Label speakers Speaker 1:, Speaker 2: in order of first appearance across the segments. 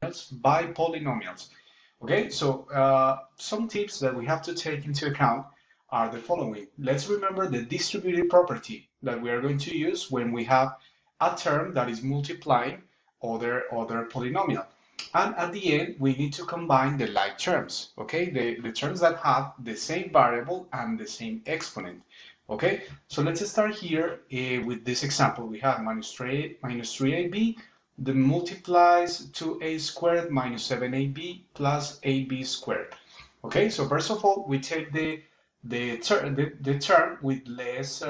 Speaker 1: by polynomials. Okay, so some tips that we have to take into account are the following. Let's remember the distributive property that we are going to use when we have a term that is multiplying other polynomial. And at the end, we need to combine the like terms, okay? The terms that have the same variable and the same exponent, okay? So let's start here with this example. We have minus 3ab that multiplies to a squared minus 7ab plus ab squared. Okay, so first of all, we take the term with less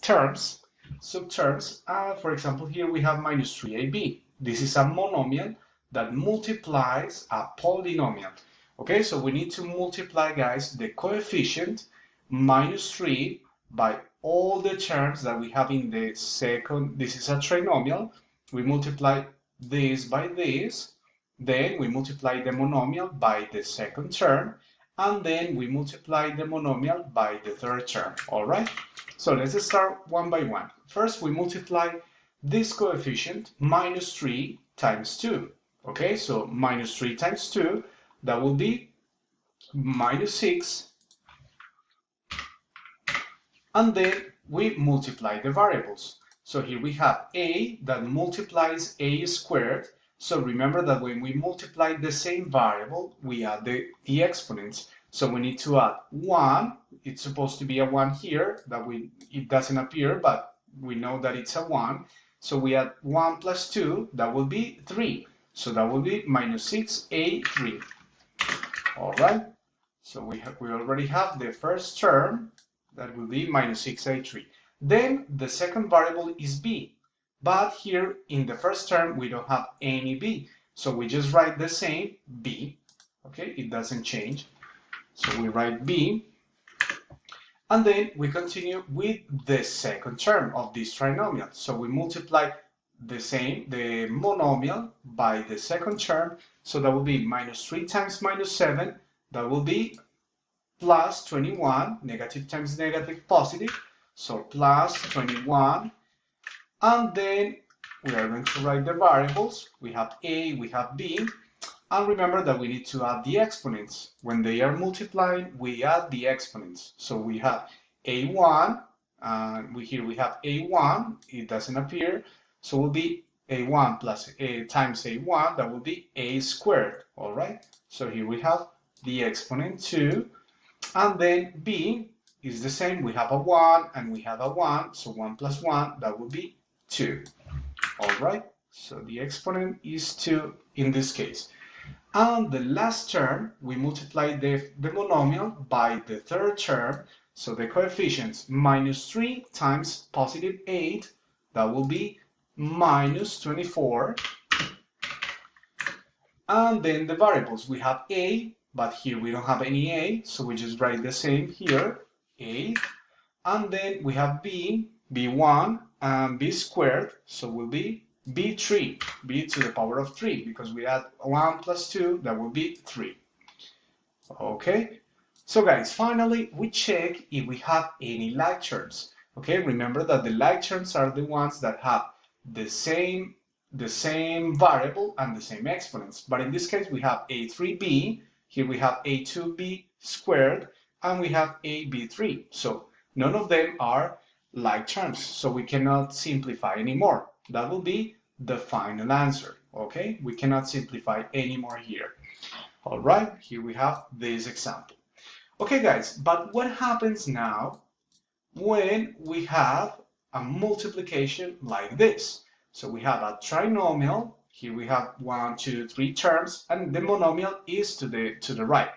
Speaker 1: terms, subterms. For example, here we have minus 3ab. This is a monomial that multiplies a polynomial. Okay, so we need to multiply, guys, the coefficient minus 3 by all the terms that we have in the second. This is a trinomial. We multiply this by this, then we multiply the monomial by the second term, and then we multiply the monomial by the third term. All right, so let's start one by one. First, we multiply this coefficient minus 3 times 2. Okay, so minus 3 times 2, that will be minus 6. And then we multiply the variables. So here we have a that multiplies a squared. So remember that when we multiply the same variable, we add the exponents. So we need to add 1. It's supposed to be a 1 here. It doesn't appear, but we know that it's a 1. So we add 1 plus 2. That will be 3. So that will be minus 6a3. All right. So we already have the first term. That will be minus 6a3. Then the second variable is b. But here in the first term, we don't have any b. So we just write the same b. Okay, it doesn't change. So we write b. And then we continue with the second term of this trinomial. So we multiply the monomial by the second term. So that will be minus 3 times minus 7. That will be plus 21, negative times negative, positive, so plus 21, and then we are going to write the variables. We have a, we have b, and remember that we need to add the exponents. When they are multiplying, we add the exponents. So we have a1, and here we have a1, it doesn't appear, so it will be a1 plus a times a1, that will be a squared, all right? So here we have the exponent 2. And then b is the same. We have a 1 and we have a 1. So 1 plus 1, that would be 2. All right. So the exponent is 2 in this case. And the last term, we multiply the monomial by the third term. So the coefficients minus 3 times positive 8, that will be minus 24. And then the variables, we have a, but here we don't have any a, so we just write the same here, a. And then we have b, b1, and b squared, so will be b3, b to the power of 3, because we add 1 plus 2, that will be 3. Okay, so guys, finally, we check if we have any like terms. Okay, remember that the like terms are the ones that have the same variable and the same exponents. But in this case, we have a3b, here we have a2b squared, and we have ab3. So none of them are like terms, so we cannot simplify anymore. That will be the final answer, okay? We cannot simplify anymore here. All right, here we have this example. Okay, guys, but what happens now when we have a multiplication like this? So we have a trinomial. Here we have 1, 2, 3 terms, and the monomial is to the right.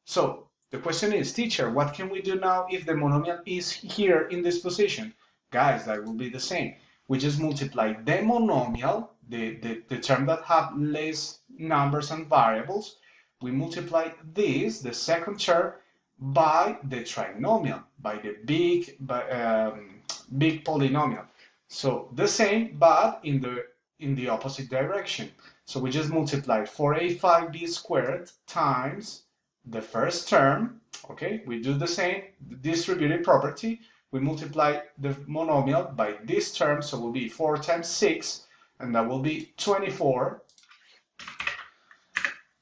Speaker 1: So the question is, teacher, what can we do now if the monomial is here in this position? Guys, that will be the same. We just multiply the monomial, the term that have less numbers and variables. We multiply this, the second term, by the trinomial, by the big polynomial. So the same, but in the opposite direction. So we just multiply 4a5b squared times the first term. Okay, we do the same, the distributive property. We multiply the monomial by this term, so it will be 4 times 6. and that will be 24.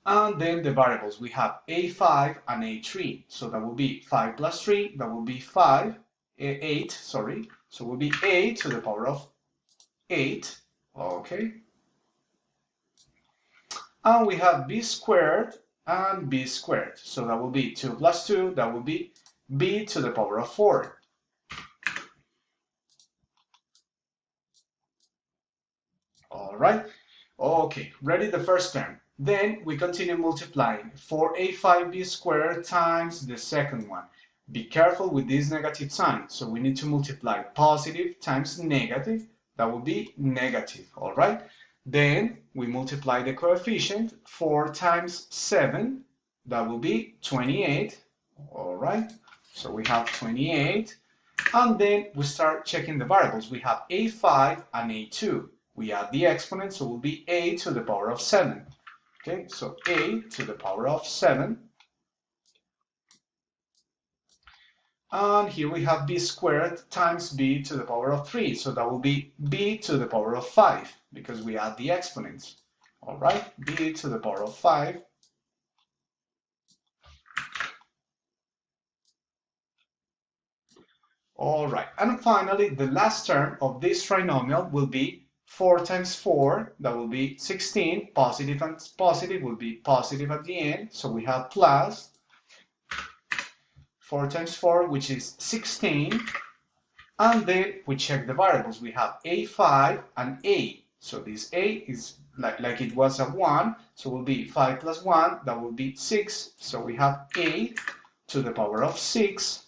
Speaker 1: And then the variables, we have a5 and a3. So that will be 5 plus 3, that will be 8, sorry. So it will be a to the power of 8, okay. And we have b squared and b squared. So that will be 2 plus 2, that will be b to the power of 4. All right, okay, ready the first term. Then we continue multiplying 4a5b squared times the second one. Be careful with this negative sign. So we need to multiply positive times negative. That will be negative, all right? Then we multiply the coefficient, 4 times 7, that will be 28, all right? So we have 28, and then we start checking the variables. We have a5 and a2. We add the exponents, so it will be a to the power of 7. Okay, so a to the power of 7. And here we have b squared times b to the power of 3. So that will be b to the power of 5 because we add the exponents. All right, b to the power of 5. All right, and finally, the last term of this trinomial will be 4 times 4, that will be 16. Positive and positive will be positive at the end. So we have plus 4 times 4, which is 16. And then we check the variables. We have a5 and a. So this a is like it was a 1. So it will be 5 plus 1. That will be 6. So we have a to the power of 6.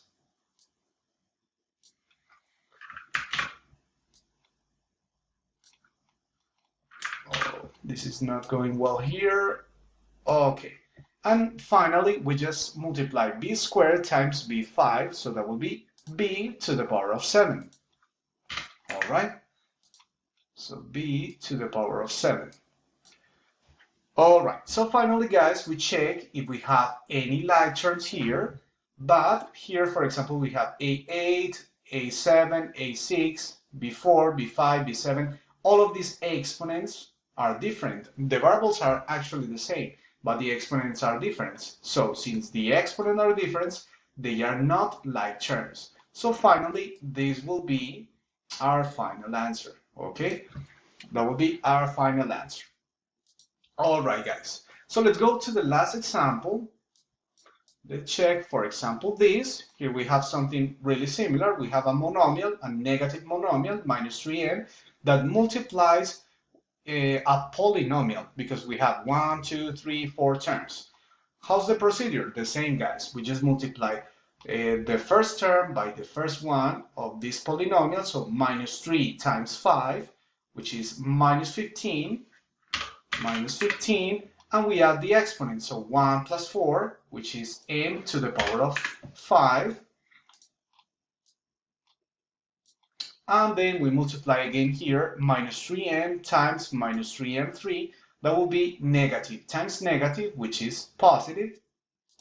Speaker 1: Oh, this is not going well here. Okay. And finally, we just multiply b squared times b5. So that will be b to the power of 7. All right. So b to the power of 7. All right. So finally, guys, we check if we have any like terms here. But here, for example, we have a8, a7, a6, b4, b5, b7. All of these exponents are different. The variables are actually the same, but the exponents are different. So since the exponents are different, they are not like terms. So finally, this will be our final answer, okay? That will be our final answer. All right, guys. So let's go to the last example. Let's check, for example, this. Here we have something really similar. We have a monomial, a negative monomial, minus 3n, that multiplies a polynomial because we have 1, 2, 3, 4 terms. How's the procedure? The same, guys. We just multiply the first term by the first one of this polynomial. So minus 3 times 5, which is minus 15, and we add the exponent. So 1 plus 4, which is m to the power of 5. And then we multiply again here, minus 3m times minus 3m3. That will be negative times negative, which is positive.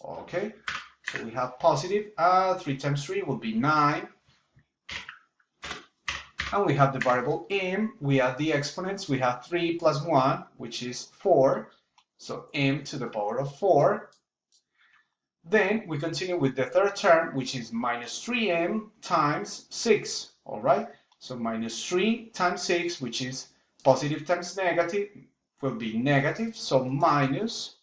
Speaker 1: Okay, so we have positive. 3 times 3 will be 9. And we have the variable m. We add the exponents. We have 3 plus 1, which is 4. So m to the power of 4. Then we continue with the third term, which is minus 3m times 6. All right. So minus 3 times 6, which is positive times negative, will be negative. So minus,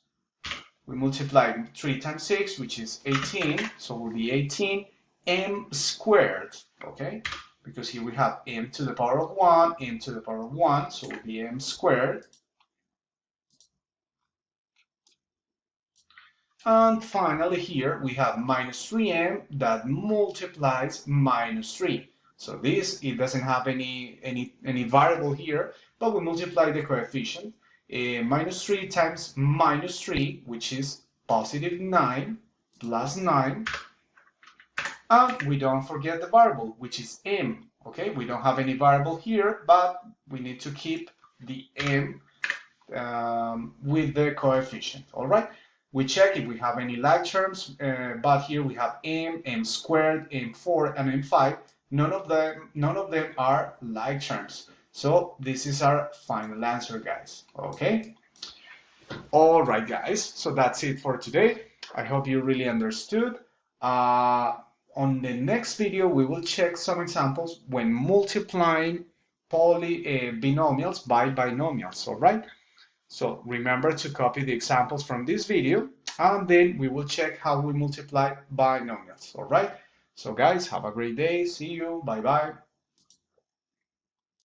Speaker 1: we multiply 3 times 6, which is 18. So it will be 18 m squared. Okay. Because here we have m to the power of 1, m to the power of 1. So it will be m squared. And finally here we have minus 3m that multiplies minus 3. So this, it doesn't have any variable here, but we multiply the coefficient. Minus 3 times minus 3, which is positive 9, plus 9. And we don't forget the variable, which is m. Okay, we don't have any variable here, but we need to keep the m with the coefficient. All right. We check if we have any like terms, but here we have m, m², m4, and m5. None of them are like terms. So this is our final answer, guys. Okay. All right, guys. So that's it for today. I hope you really understood. On the next video, we will check some examples when multiplying binomials by binomials. All right. So remember to copy the examples from this video, and then we will check how we multiply binomials. All right. So guys, have a great day. See you. Bye bye.